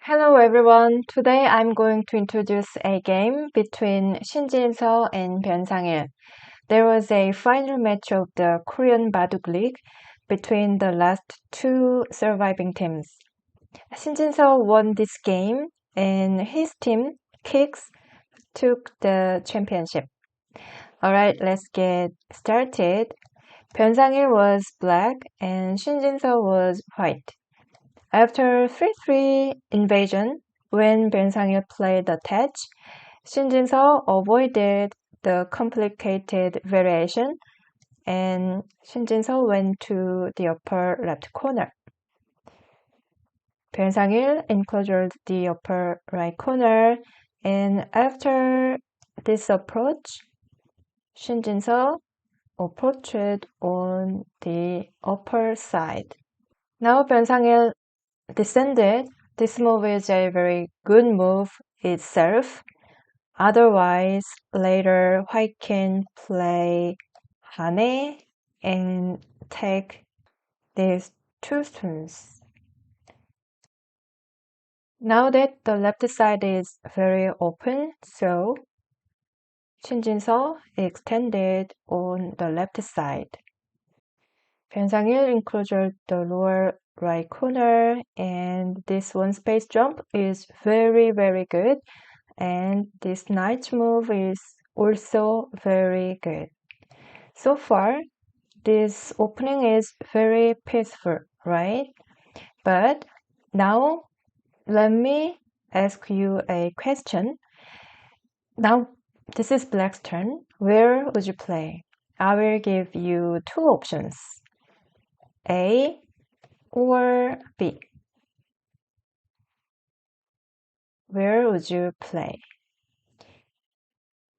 Hello everyone. Today I'm going to introduce a game between Shin Jinseo and Byun Sangil. There was a final match of the Korean Baduk League between the last two surviving teams. Shin Jinseo won this game and his team, Kixx, took the championship. Alright, let's get started. Byun Sangil was black and Shin Jinseo was white. After 3-3 invasion, when Byun Sangil played attach, Shin Jinseo avoided the complicated variation and Shin Jinseo went to the upper left corner. Byun Sangil enclosed the upper right corner, and after this approach, Shin Jinseo approached on the upper side. Now Byun Sangil descended. This move is a very good move itself. Otherwise, later white can play hane and take these two stones. Now that the left side is very open, so Shin Jinseo extended on the left side. Byun Sangil enclosed the lower right corner, and this one space jump is very good, and this knight move is also very good. So far, this opening is very peaceful, right? But now let me ask you a question. Now this is black's turn. Where would you play? I will give you two options, A or B. Where would you play?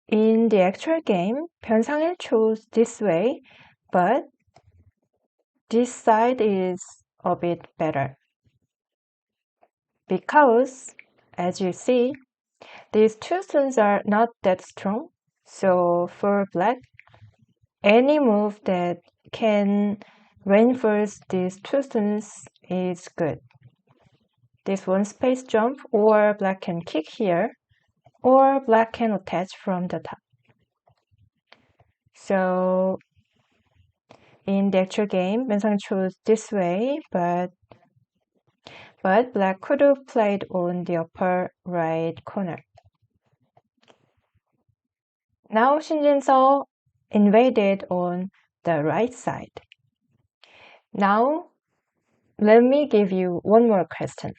In the actual game, Byun Sangil chose this way, but this side is a bit better. Because, as you see, these two stones are not that strong. So for black, any move that can reinforce these two stones is good. This one space jump, or black can kick here, or black can attach from the top. So in the actual game, Byun Sangil chose this way, but black could have played on the upper right corner. Now Shin Jinseo invaded on the right side. Now let me give you one more question.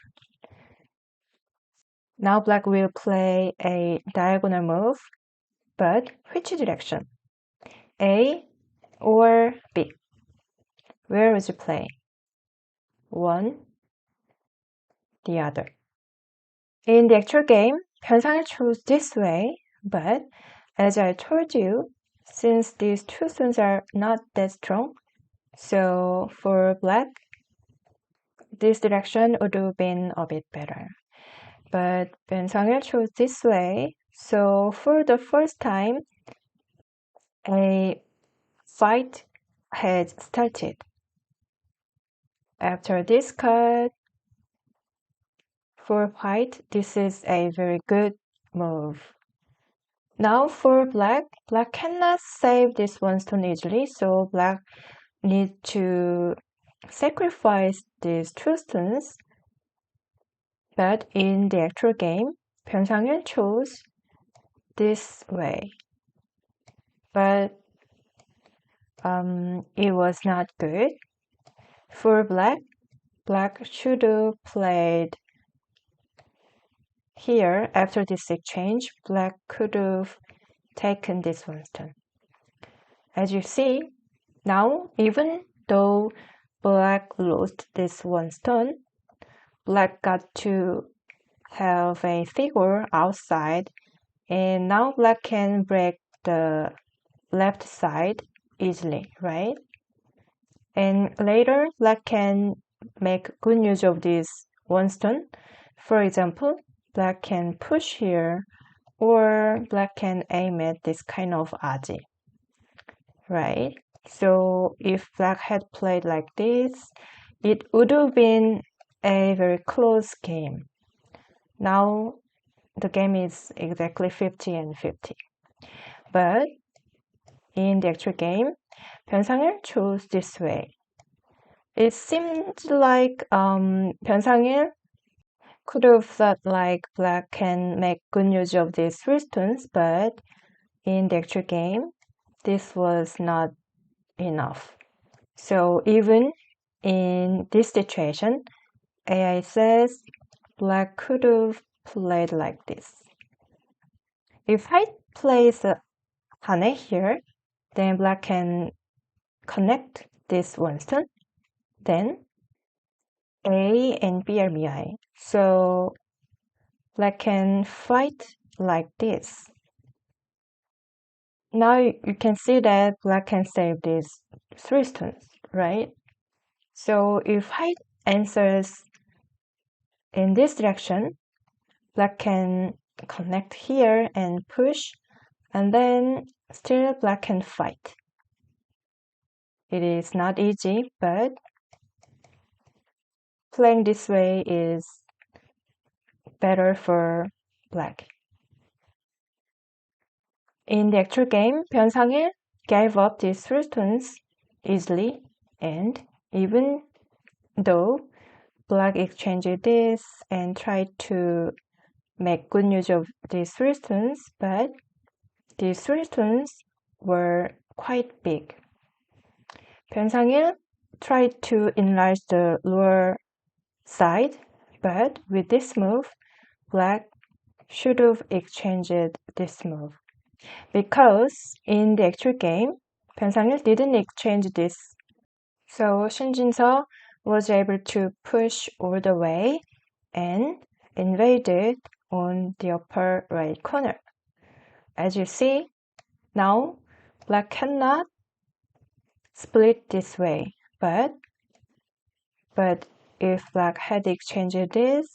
Now black will play a diagonal move, but which direction? A or B? Where would you play? One, the other. In the actual game, Byun Sangil chose this way, but as I told you, since these two stones are not that strong, so for black, this direction would have been a bit better. But Byun Sangil chose this way, so for the first time, a fight had started. After this cut, for white, this is a very good move. Now for black cannot save this one stone easily, so black needs to sacrifice these two stones. But in the actual game, Byun Sangil chose this way. But it was not good. For black should have played here. After this exchange, black could have taken this one stone. As you see, now even though black lost this one stone, black got to have a figure outside, and now black can break the left side easily, right? And later, black can make good use of this one stone. For example, black can push here, or black can aim at this kind of aji, right? So if black had played like this, it would have been a very close game. Now the game is exactly 50 and 50. But in the actual game, Byun Sangil chose this way. It seemed like Byun Sangil could have thought like Black can make good use of these three stones, but in the actual game, this was not enough. So even in this situation, AI says Black could have played like this. If I place a Hane here, then Black can connect this one stone. Then A and B are Miai. So Black can fight like this. Now you can see that Black can save these three stones, right? So if White answers in this direction, Black can connect here and push, and then still Black can fight. It is not easy, but playing this way is better for Black. In the actual game, Byun Sangil gave up these three stones easily, and even though Black exchanged this and tried to make good use of these three stones, but these three stones were quite big. Byun Sangil tried to enlarge the lower side, but with this move, Black should have exchanged this move. Because in the actual game, Byun Sangil didn't exchange this. So Shin Jinseo was able to push all the way and invaded on the upper right corner. As you see, now Black cannot split this way, but if Black had exchanged this,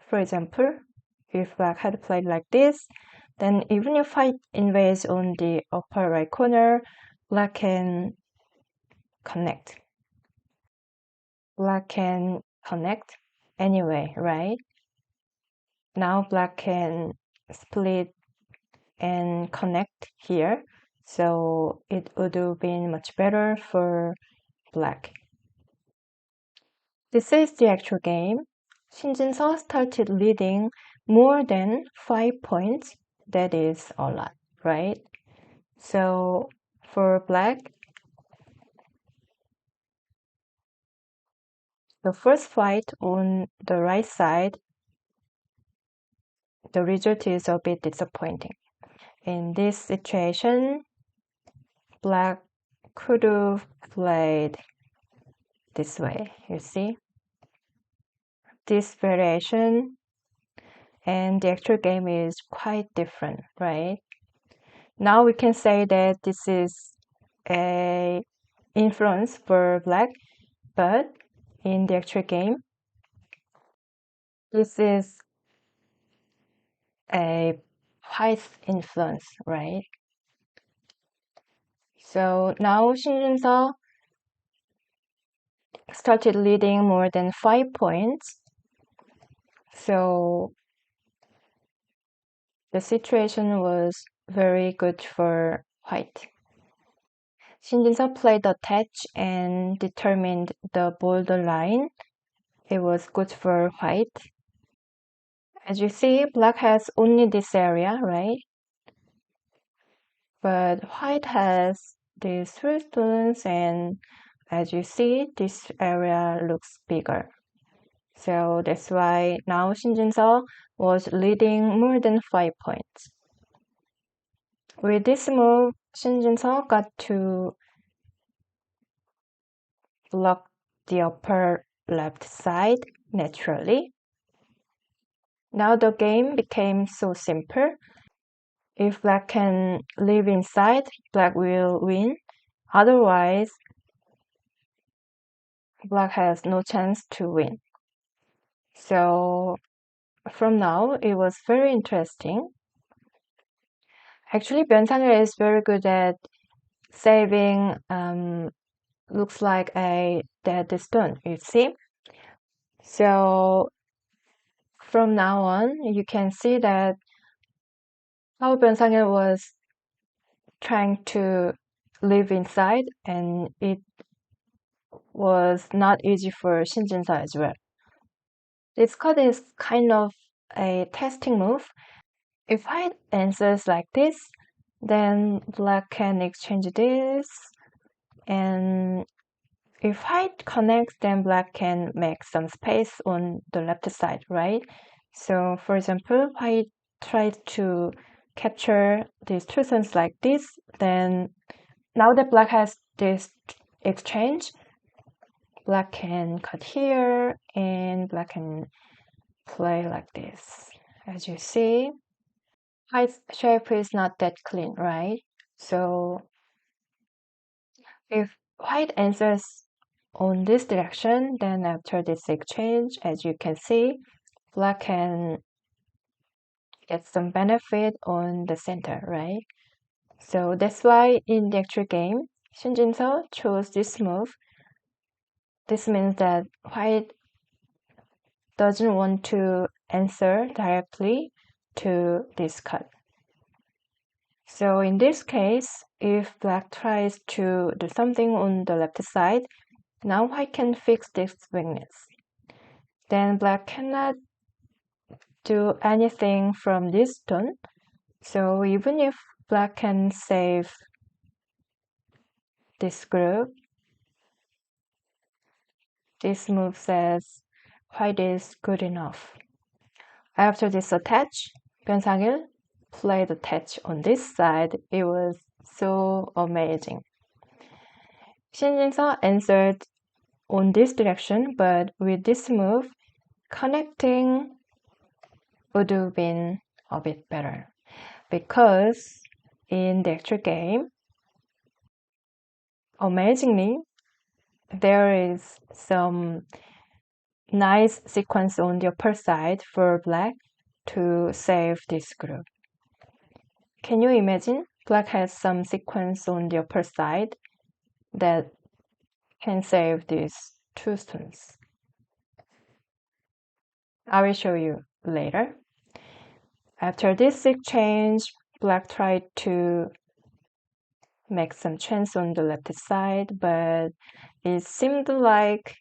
for example, if Black had played like this, then even if White invades on the upper right corner, Black can connect. Black can connect anyway, right? Now Black can split and connect here, so it would have been much better for Black. This is the actual game. Shin Jinseo started leading more than 5 points. That is a lot, right? So for Black, the first fight on the right side, the result is a bit disappointing. In this situation, Black could have played this way, you see? This variation and the actual game is quite different, right? Now we can say that this is a influence for Black, but in the actual game, this is a White influence, right? So now Shin Jinseo started leading more than 5 points. So the situation was very good for White. Shin Jinseo played attach and determined the border line. It was good for White. As you see, Black has only this area, right? But White has these three stones, and as you see, this area looks bigger. So that's why now Shin Jinseo was leading more than 5 points. With this move, Shin Jinseo got to block the upper left side naturally. Now the game became so simple. If Black can live inside, Black will win. Otherwise, Black has no chance to win. So from now, it was very interesting. Actually, Byun Sangil is very good at saving looks like a dead stone, you see? So from now on, you can see that how Byun Sangil was trying to live inside, and it was not easy for Shin Jinseo as well. This card is kind of a testing move. If white answers like this, then black can exchange this, and if white connects, then black can make some space on the left side, right? So for example, white tries to capture these two sons like this, then now that black has this exchange, black can cut here and black can play like this. As you see, white's shape is not that clean, right? So if white answers on this direction, then after this exchange, as you can see, black can get some benefit on the center, right? So that's why in the actual game, Shin Jinseo chose this move. This means that white doesn't want to answer directly to this cut. So in this case, if black tries to do something on the left side, now white can fix this weakness. Then black cannot do anything from this stone. So even if black can save this group, this move says white is good enough. After this attach, Byun Sangil played attach on this side. It was so amazing. Shin Jinseo answered on this direction, but with this move, connecting would have been a bit better. Because in the actual game, amazingly, there is some nice sequence on the upper side for black to save this group. Can you imagine? Black has some sequence on the upper side that can save these two stones. I will show you later. After this exchange, black tried to make some chance on the left side, but it seemed like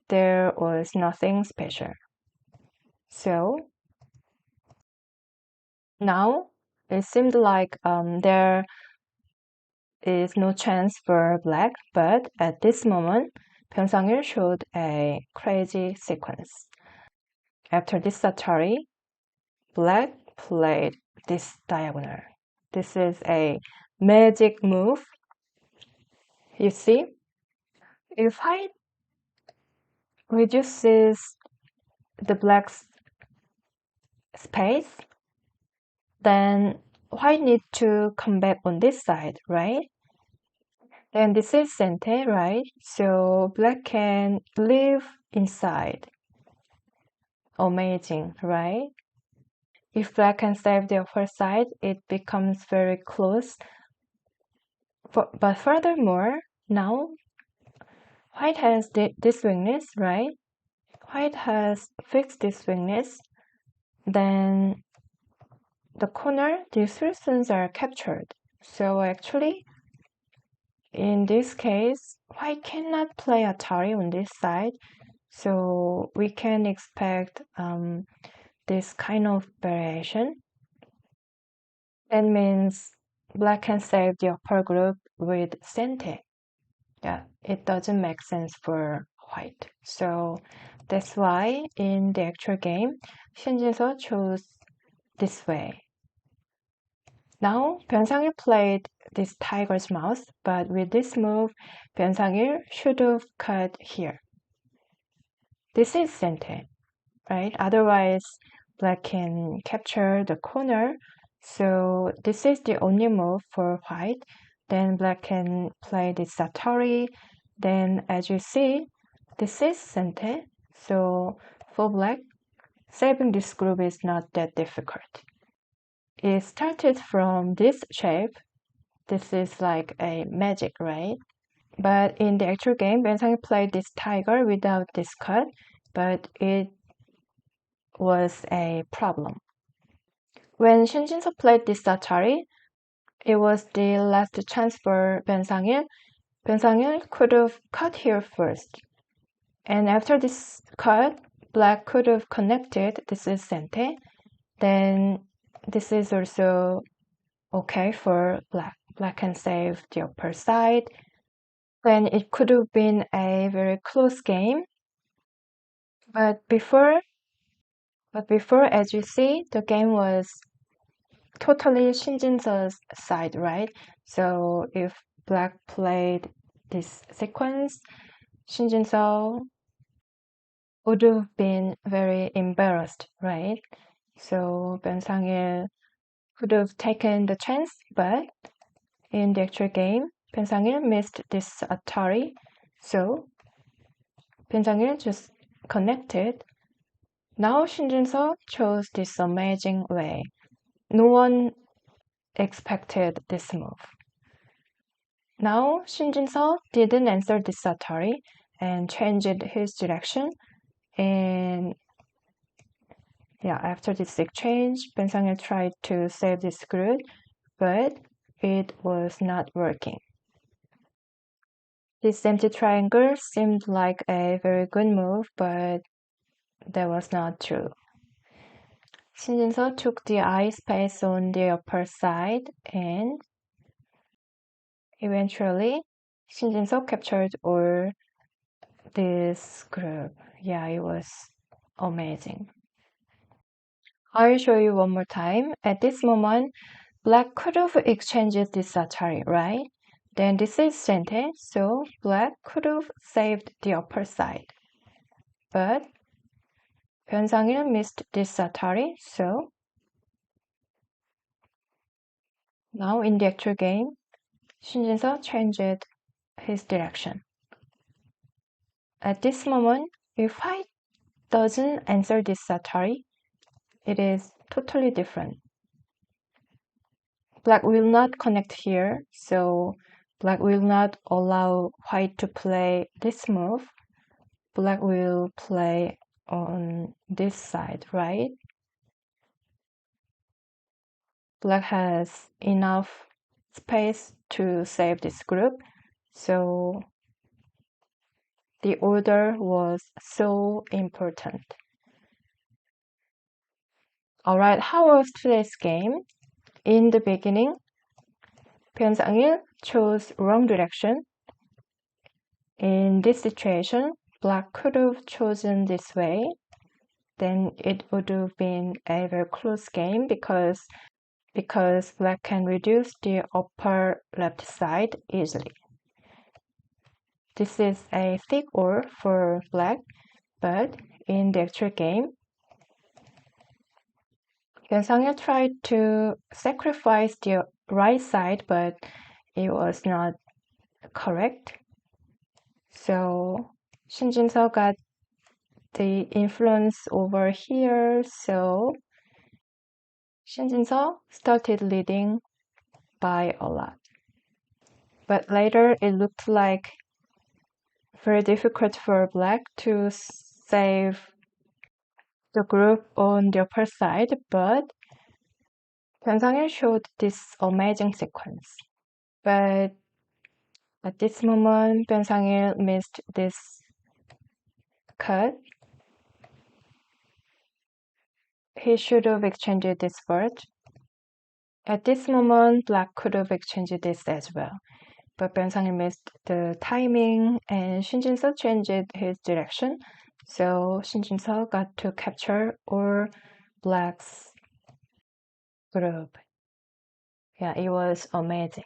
there was nothing special. So now it seemed like there is no chance for black, but at this moment, Byun Sangil showed a crazy sequence. After this Atari, black played this diagonal. This is a magic move. You see, if white reduces the black's space, then white need to come back on this side, right? Then this is center, right? So black can live inside. Amazing, right? If black can save the upper side, it becomes very close. But furthermore, now white has this weakness, right? White has fixed this weakness. Then the corner, these three stones are captured. So actually, in this case, white cannot play Atari on this side. So we can expect this kind of variation. That means black can save the upper group with center. Yeah, it doesn't make sense for white. So that's why in the actual game, Shin Jinseo chose this way. Now, Byun Sangil played this tiger's mouth, but with this move, Byun Sangil should have cut here. This is center, right? Otherwise, black can capture the corner. So this is the only move for white. Then black can play this Atari. Then as you see, this is center. So for black, saving this group is not that difficult. It started from this shape. This is like a magic, right? But in the actual game, Byun Sangil played this tiger without this cut, but it was a problem. When Shin Jinseo played this Atari, it was the last chance for Byun Sangil. Byun Sangil could have cut here first. And after this cut, Black could have connected. This is Sente. Then this is also okay for Black. Black can save the upper side. Then it could have been a very close game. But before, as you see, the game was totally Shin Jinseo's side, right? So if Black played this sequence, Shin Jinseo would have been very embarrassed, right? So Byun Sangil could have taken the chance, but in the actual game, Byun Sangil missed this Atari, so Byun Sangil just connected. Now Shin Jinseo chose this amazing way. No one expected this move. Now Shin Jinseo didn't answer this Atari and changed his direction. And yeah, after this exchange, Byun Sangil tried to save this group, but it was not working. This empty triangle seemed like a very good move, but that was not true. Shin Jinseo took the eye space on the upper side, and eventually Shin Jinseo captured all this group. Yeah, it was amazing. I'll show you one more time. At this moment, Black could have exchanged this Atari, right? Then this is Sente, so Black could have saved the upper side. But Byun Sangil missed this Atari, so now in the actual game, Shin Jinseo changed his direction. At this moment, if White doesn't answer this Atari, it is totally different. Black will not connect here, so Black will not allow White to play this move. Black will play on this side, right? Black has enough space to save this group, so the order was so important. Alright, how was today's game? In the beginning, Byun Sangil chose wrong direction. In this situation, Black could have chosen this way. Then it would have been a very close game because Black can reduce the upper left side easily. This is a thick ore for Black, but in the actual game, Byun Sangil tried to sacrifice the right side, but it was not correct. So Shin Jinseo got the influence over here, so Shin Jinseo started leading by a lot. But later it looked like very difficult for Black to save the group on the upper side, but Byun Sangil showed this amazing sequence. But at this moment, Byun Sangil missed this cut. He should have exchanged this first. At this moment, Black could have exchanged this as well. But Byun Sangil missed the timing and Shin Jinseo changed his direction. So Shin Jinseo got to capture all Black's group. Yeah, it was amazing.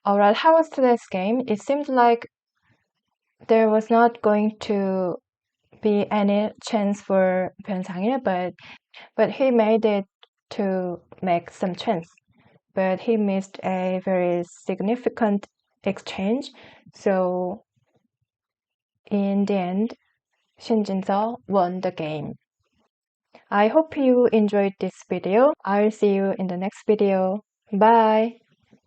Alright, how was today's game? It seemed like there was not going to be any chance for Byun Sangil, but he made it to make some chance. But he missed a very significant exchange. So in the end, Shin Jinseo won the game. I hope you enjoyed this video. I'll see you in the next video. Bye!